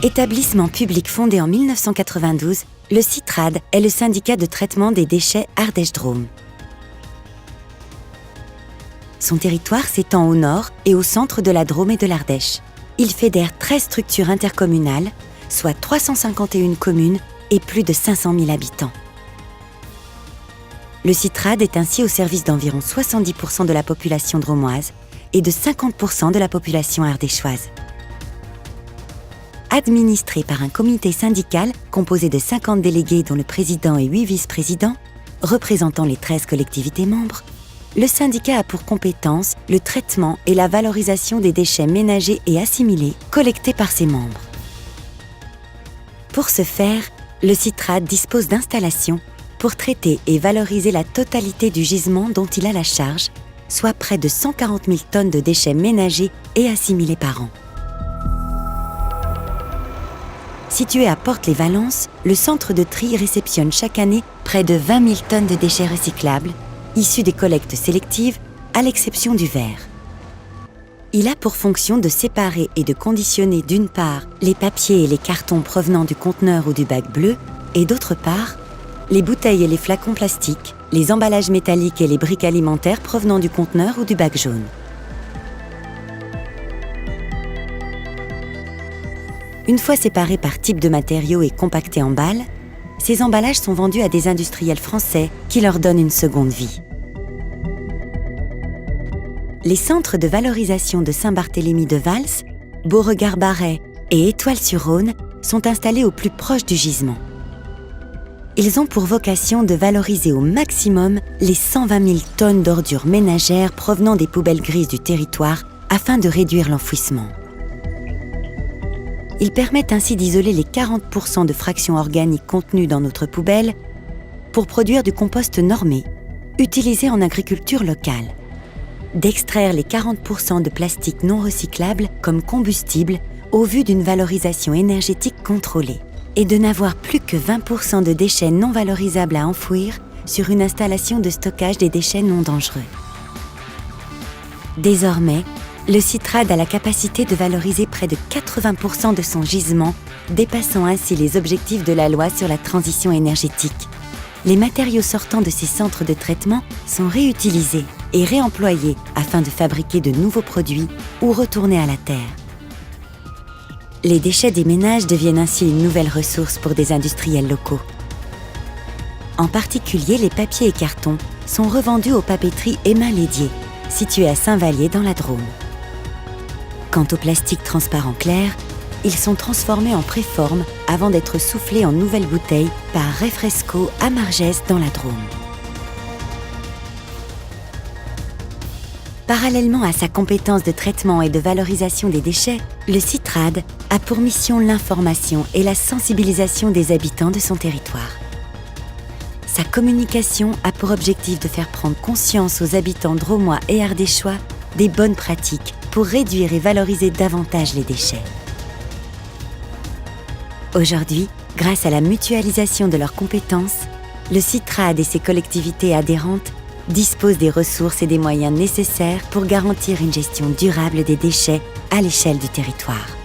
Établissement public fondé en 1992, le CITRAD est le syndicat de traitement des déchets Ardèche-Drôme. Son territoire s'étend au nord et au centre de la Drôme et de l'Ardèche. Il fédère 13 structures intercommunales, soit 351 communes et plus de 500 000 habitants. Le CITRAD est ainsi au service d'environ 70% de la population drômoise et de 50% de la population ardéchoise. Administré par un comité syndical composé de 50 délégués dont le président et 8 vice-présidents, représentant les 13 collectivités membres, le syndicat a pour compétence le traitement et la valorisation des déchets ménagers et assimilés collectés par ses membres. Pour ce faire, le CITRAD dispose d'installations pour traiter et valoriser la totalité du gisement dont il a la charge, soit près de 140 000 tonnes de déchets ménagers et assimilés par an. Situé à Portes-les-Valences, le centre de tri réceptionne chaque année près de 20 000 tonnes de déchets recyclables, issus des collectes sélectives, à l'exception du verre. Il a pour fonction de séparer et de conditionner d'une part les papiers et les cartons provenant du conteneur ou du bac bleu, et d'autre part, les bouteilles et les flacons plastiques, les emballages métalliques et les briques alimentaires provenant du conteneur ou du bac jaune. Une fois séparés par type de matériaux et compactés en balles, ces emballages sont vendus à des industriels français qui leur donnent une seconde vie. Les centres de valorisation de Saint-Barthélemy-de-Vals, Beauregard-Baret et Étoile-sur-Rhône sont installés au plus proche du gisement. Ils ont pour vocation de valoriser au maximum les 120 000 tonnes d'ordures ménagères provenant des poubelles grises du territoire afin de réduire l'enfouissement. Ils permettent ainsi d'isoler les 40% de fractions organiques contenues dans notre poubelle pour produire du compost normé, utilisé en agriculture locale, d'extraire les 40% de plastique non recyclable comme combustible au vu d'une valorisation énergétique contrôlée, et de n'avoir plus que 20% de déchets non valorisables à enfouir sur une installation de stockage des déchets non dangereux. Désormais, le CITRAD a la capacité de valoriser près de 80% de son gisement, dépassant ainsi les objectifs de la loi sur la transition énergétique. Les matériaux sortant de ces centres de traitement sont réutilisés et réemployés afin de fabriquer de nouveaux produits ou retourner à la terre. Les déchets des ménages deviennent ainsi une nouvelle ressource pour des industriels locaux. En particulier, les papiers et cartons sont revendus aux papeteries Emma Lédier, située à Saint-Vallier dans la Drôme. Quant aux plastiques transparents clairs, ils sont transformés en préforme avant d'être soufflés en nouvelles bouteilles par Refresco à Margès dans la Drôme. Parallèlement à sa compétence de traitement et de valorisation des déchets, le CITRAD a pour mission l'information et la sensibilisation des habitants de son territoire. Sa communication a pour objectif de faire prendre conscience aux habitants drômois et ardéchois des bonnes pratiques pour réduire et valoriser davantage les déchets. Aujourd'hui, grâce à la mutualisation de leurs compétences, le CITRAD et ses collectivités adhérentes disposent des ressources et des moyens nécessaires pour garantir une gestion durable des déchets à l'échelle du territoire.